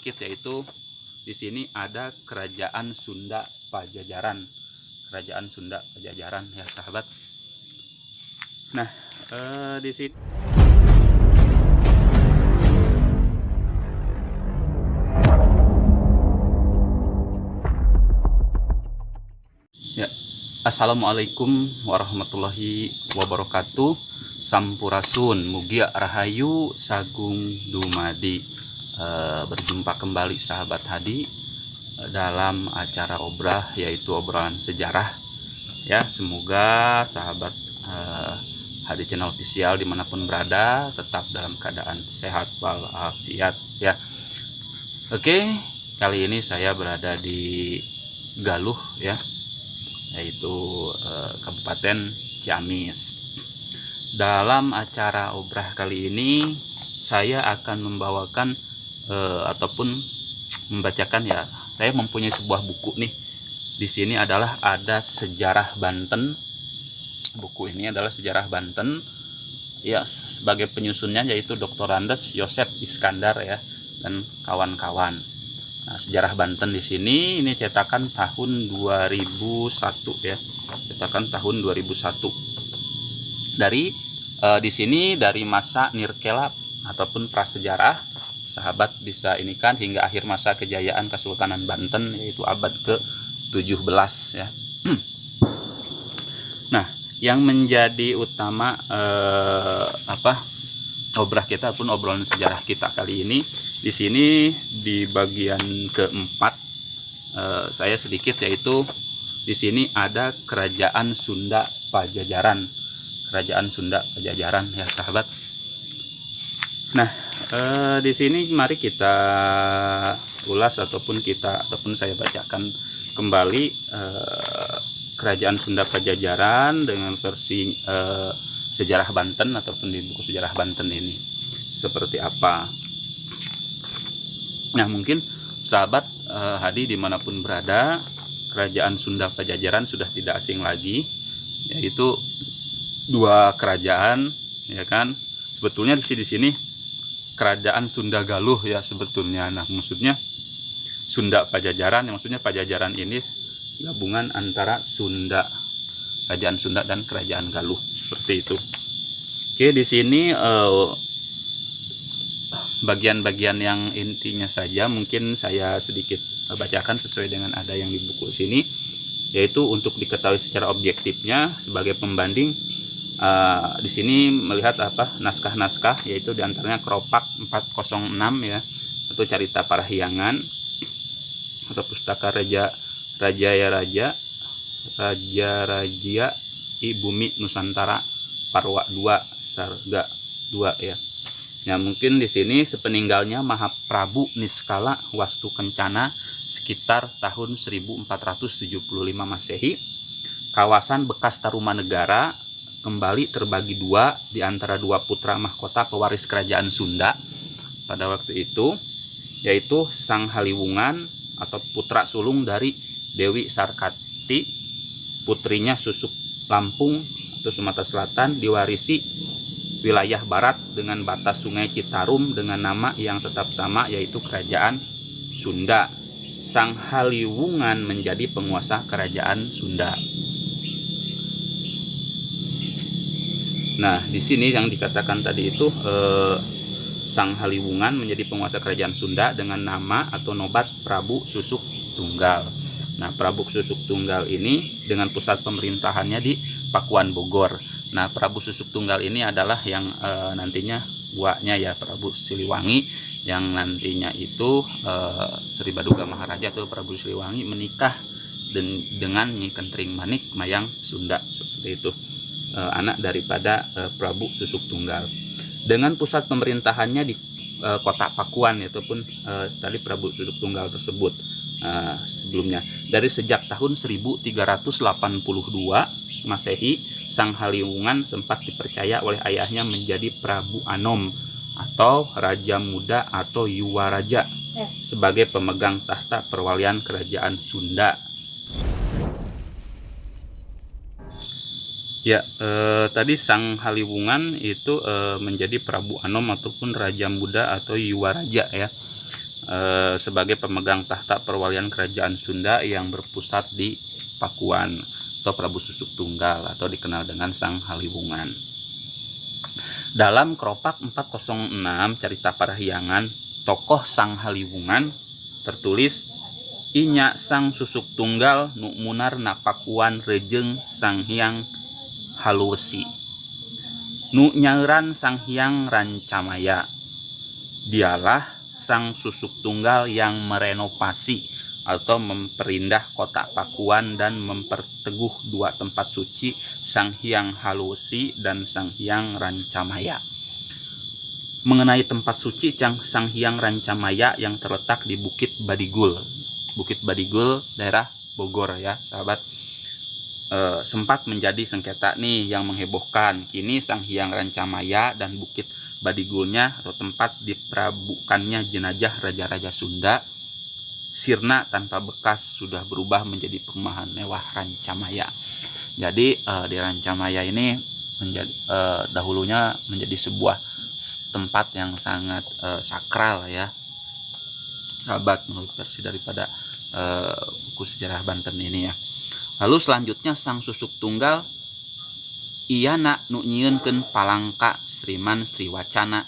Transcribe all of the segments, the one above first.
sedikit, yaitu di sini ada Kerajaan Sunda Pajajaran. Kerajaan Sunda Pajajaran ya sahabat. Nah, di sini ya. Assalamualaikum warahmatullahi wabarakatuh. Sampurasun, mugia rahayu sagung dumadi. Berjumpa kembali sahabat Hadi dalam acara obrah, yaitu obrolan sejarah ya. Semoga sahabat Hadi Channel Official dimanapun berada tetap dalam keadaan sehat walafiat ya. Oke, kali ini saya berada di Galuh ya, yaitu Kabupaten Ciamis. Dalam acara obrah kali ini saya akan membawakan ataupun membacakan ya. Saya mempunyai sebuah buku nih. Di sini adalah ada sejarah Banten. Buku ini adalah sejarah Banten. Ya, sebagai penyusunnya yaitu Dr. Andes Yosef Iskandar ya dan kawan-kawan. Nah, sejarah Banten di sini ini cetakan tahun 2001 ya. Cetakan tahun 2001. Dari di sini dari masa Nirkela ataupun prasejarah, sahabat bisa ini kan hingga akhir masa kejayaan Kesultanan Banten, yaitu abad ke-17 ya. Nah, yang menjadi utama obrah kita ataupun obrolan sejarah kita kali ini, di sini di bagian keempat saya sedikit, yaitu di sini ada Kerajaan Sunda Pajajaran. Kerajaan Sunda Pajajaran ya sahabat. Nah, di sini mari kita ulas ataupun saya bacakan kembali Kerajaan Sunda Pajajaran dengan versi sejarah Banten ataupun di buku sejarah Banten ini seperti apa. Nah, mungkin sahabat Hadi dimanapun berada, Kerajaan Sunda Pajajaran sudah tidak asing lagi, yaitu dua kerajaan ya kan. Sebetulnya di sini Kerajaan Sunda Galuh ya sebetulnya. Nah, maksudnya Sunda Pajajaran, yang maksudnya Pajajaran ini gabungan antara Sunda, Kerajaan Sunda dan Kerajaan Galuh seperti itu. Oke, di sini bagian-bagian yang intinya saja mungkin saya sedikit bacakan sesuai dengan ada yang di buku sini, yaitu untuk diketahui secara objektifnya sebagai pembanding. Di sini melihat naskah-naskah, yaitu diantaranya Keropak 406 ya, atau Carita Parahyangan, atau Pustaka Raja I Bumi Nusantara Parwa 2 Sarga 2 ya. Nah, mungkin di sini sepeninggalnya Mahaprabu Niskala Wastu Kencana sekitar tahun 1475 Masehi, kawasan bekas Tarumanegara kembali terbagi dua di antara dua putra mahkota pewaris kerajaan Sunda pada waktu itu, yaitu Sang Haliwungan atau putra sulung dari Dewi Sarkati, putrinya Susuk Lampung atau Sumatera Selatan, diwarisi wilayah barat dengan batas Sungai Citarum dengan nama yang tetap sama, yaitu Kerajaan Sunda. Sang Haliwungan menjadi penguasa Kerajaan Sunda. Nah, di sini yang dikatakan tadi itu Sang Haliwungan menjadi penguasa Kerajaan Sunda dengan nama atau nobat Prabu Susuk Tunggal. Nah, Prabu Susuk Tunggal ini dengan pusat pemerintahannya di Pakuan Bogor. Nah, Prabu Susuk Tunggal ini adalah yang nantinya buahnya ya Prabu Siliwangi, yang nantinya itu Sri Baduga Maharaja atau Prabu Siliwangi menikah dengan Nyi Kentring Manik Mayang Sunda seperti itu. Anak daripada Prabu Susuk Tunggal, dengan pusat pemerintahannya di kota Pakuan, ataupun tadi Prabu Susuk Tunggal tersebut sebelumnya. Dari sejak tahun 1382 Masehi, Sang Haliwungan sempat dipercaya oleh ayahnya menjadi Prabu Anom atau Raja Muda atau Yuwaraja sebagai pemegang tahta perwalian Kerajaan Sunda. Ya, tadi Sang Haliwungan itu menjadi Prabu Anom ataupun Raja Muda atau Yuwaraja ya. sebagai pemegang tahta perwalian kerajaan Sunda yang berpusat di Pakuan, atau Prabu Susuk Tunggal atau dikenal dengan Sang Haliwungan. Dalam Keropak 406 Carita Parahyangan tokoh Sang Haliwungan tertulis inya Sang Susuk Tunggal nu munar na Pakuan rejeng Sang Hyang Haluwesi nu nyauran Sang Hyang Rancamaya. Dialah Sang Susuk Tunggal yang merenovasi atau memperindah kota Pakuan dan memperteguh dua tempat suci, Sang Hyang Haluwesi dan Sang Hyang Rancamaya. Mengenai tempat suci Sang Hyang Rancamaya yang terletak di Bukit Badigul. Bukit Badigul daerah Bogor ya sahabat. Sempat menjadi sengketa nih yang menghebohkan. Kini Sang Hyang Rancamaya dan Bukit Badigulnya atau tempat diprabukannya jenazah raja-raja Sunda sirna tanpa bekas sudah berubah menjadi perumahan mewah Rancamaya. Jadi di Rancamaya ini dahulunya menjadi sebuah tempat yang sangat sakral ya sahabat, menurut versi daripada buku sejarah Banten ini ya. Lalu selanjutnya Sang Susuk Tunggal iana nu nyieunkeun palangka Sriman Sri Wacana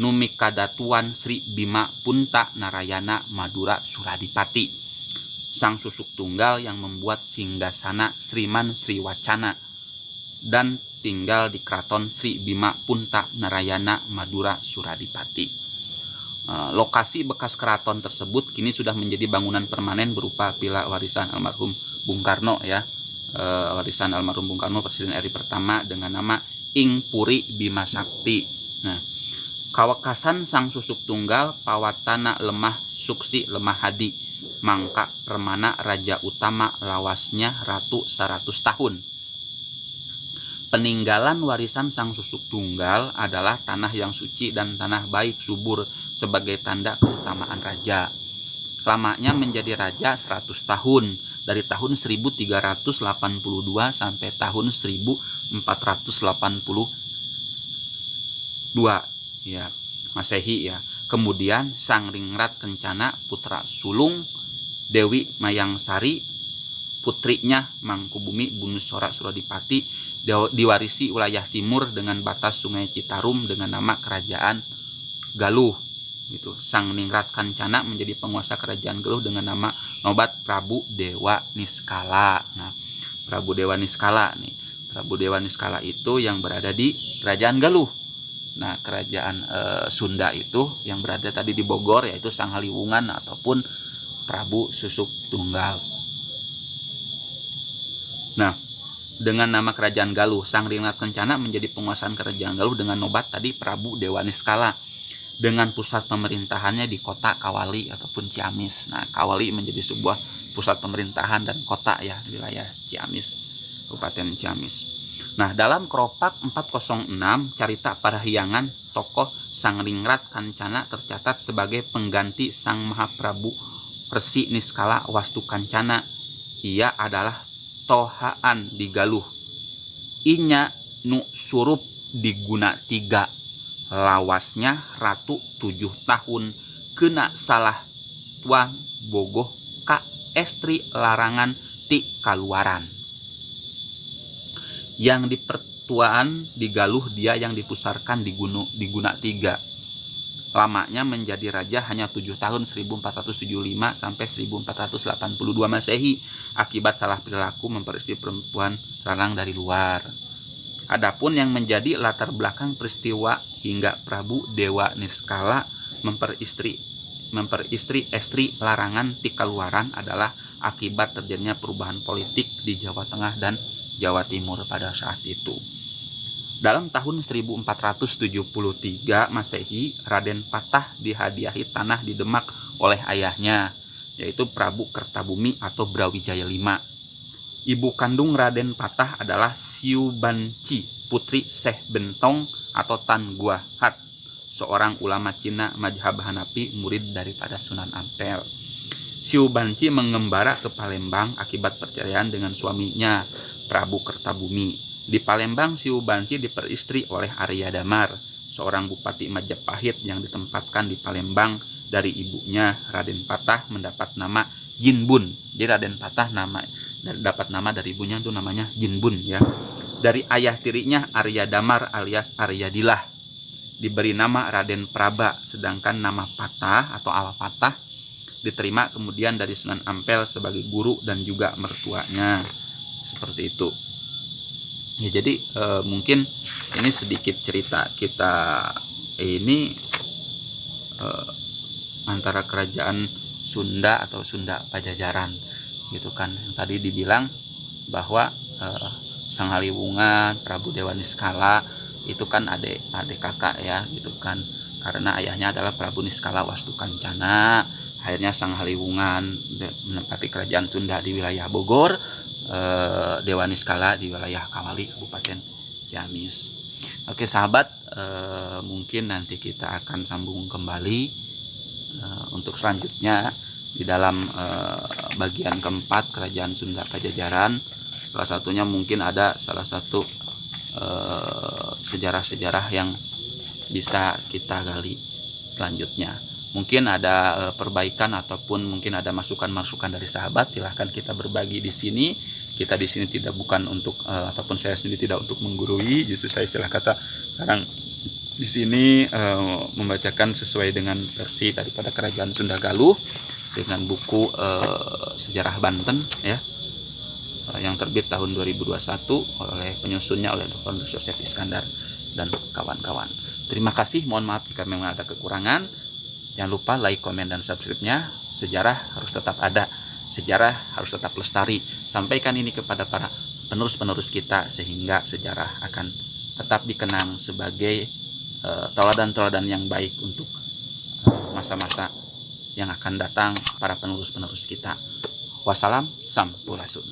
nu mikadatuan Sri Bima Punta Narayana Madura Suradipati. Sang Susuk Tunggal yang membuat singgasana Sriman Sri Wacana dan tinggal di Keraton Sri Bima Punta Narayana Madura Suradipati. Lokasi bekas keraton tersebut kini sudah menjadi bangunan permanen berupa villa warisan almarhum Bung Karno ya. Warisan almarhum Bung Karno Presiden RI pertama dengan nama Ing Puri Bima Sakti. Nah, kawekasan Sang Susuk Tunggal pawatana lemah suksi lemah hadi mangka permana raja utama lawasnya ratu 100 tahun. Peninggalan warisan Sang Susuk Tunggal adalah tanah yang suci dan tanah baik subur sebagai tanda keutamaan raja. Lamanya menjadi raja 100 tahun dari tahun 1382 sampai tahun 1482 ya Masehi ya. Kemudian Sang Ringrat Kencana putra sulung Dewi Mayangsari putrinya Mangkubumi Bunusora Suradipati diwarisi wilayah timur dengan batas Sungai Citarum dengan nama Kerajaan Galuh gitu. Sang Ningrat Kancana menjadi penguasa Kerajaan Galuh dengan nama nobat Prabu Dewa Niskala. Nah, Prabu Dewa Niskala nih. Prabu Dewa Niskala itu yang berada di Kerajaan Galuh. Nah, kerajaan Sunda itu yang berada tadi di Bogor yaitu Sang Haliwungan ataupun Prabu Susuk Tunggal. Nah, dengan nama Kerajaan Galuh, Sang Ringrat Kencana menjadi penguasaan Kerajaan Galuh dengan nobat tadi Prabu Dewa Niskala. Dengan pusat pemerintahannya di kota Kawali ataupun Ciamis. Nah, Kawali menjadi sebuah pusat pemerintahan dan kota ya di wilayah Ciamis, Kabupaten Ciamis. Nah, dalam Keropak 406 Carita Parahyangan tokoh Sang Ringrat Kancana tercatat sebagai pengganti Sang Mahaprabu Resi Niskala Wastu Kancana. Ia adalah tohaan di Galuh. Inya nu surup diguna 3 lawasnya ratu 7 tahun kena salah tuang bogoh ka estri larangan ti kaluaran. Yang dipertuaan di Galuh dia yang dipusarkan di guna 3. Lamanya menjadi raja hanya 7 tahun 1475 sampai 1482 Masehi akibat salah perilaku memperistri perempuan larang dari luar. Adapun yang menjadi latar belakang peristiwa hingga Prabu Dewa Niskala memperistri estri larangan ti kaluaran adalah akibat terjadinya perubahan politik di Jawa Tengah dan Jawa Timur pada saat itu. Dalam tahun 1473 Masehi, Raden Patah dihadiahi tanah di Demak oleh ayahnya, yaitu Prabu Kertabumi atau Brawijaya V. Ibu kandung Raden Patah adalah Siu Banci, putri Syekh Bentong atau Tan Guahat, seorang ulama Cina mazhab Hanafi, murid daripada Sunan Ampel. Siu Banci mengembara ke Palembang akibat perceraian dengan suaminya, Prabu Kertabumi. Di Palembang, Siu Banci diperistri oleh Arya Damar, seorang bupati Majapahit yang ditempatkan di Palembang dari ibunya Raden Patah mendapat nama Jinbun. Jadi Raden Patah dapat nama dari ibunya itu namanya Jinbun ya. Dari ayah tirinya Arya Damar alias Arya Dilah diberi nama Raden Praba, sedangkan nama Patah atau Al Patah diterima kemudian dari Sunan Ampel sebagai guru dan juga mertuanya. Seperti itu. Ya, jadi mungkin ini sedikit cerita kita ini antara kerajaan Sunda atau Sunda Pajajaran gitu kan. Yang tadi dibilang bahwa Sang Haliwungan, Prabu Dewa Niskala itu kan adik kakak ya gitu kan, karena ayahnya adalah Prabu Niskala Wastukancana. Akhirnya Sang Haliwungan menempati kerajaan Sunda di wilayah Bogor, Dewa Niskala di wilayah Kawali Kabupaten Ciamis. Oke sahabat, mungkin nanti kita akan sambung kembali untuk selanjutnya di dalam bagian keempat kerajaan Sunda Pajajaran. Salah satunya mungkin ada salah satu sejarah-sejarah yang bisa kita gali selanjutnya. Mungkin ada perbaikan ataupun mungkin ada masukan-masukan dari sahabat, silahkan kita berbagi di sini. Kita di sini tidak bukan untuk ataupun saya sendiri tidak untuk menggurui, justru saya istilah kata sekarang di sini membacakan sesuai dengan versi daripada Kerajaan Sunda Galuh dengan buku Sejarah Banten ya, yang terbit tahun 2021 oleh penyusunnya oleh Dr. Joseph Iskandar dan kawan-kawan. Terima kasih, mohon maaf jika memang ada kekurangan. Jangan lupa like, komen, dan subscribe-nya. Sejarah harus tetap ada, sejarah harus tetap lestari. Sampaikan ini kepada para penerus-penerus kita sehingga sejarah akan tetap dikenang sebagai tauladan-tauladan yang baik untuk masa-masa yang akan datang para penerus-penerus kita. Wassalam, sampurasun.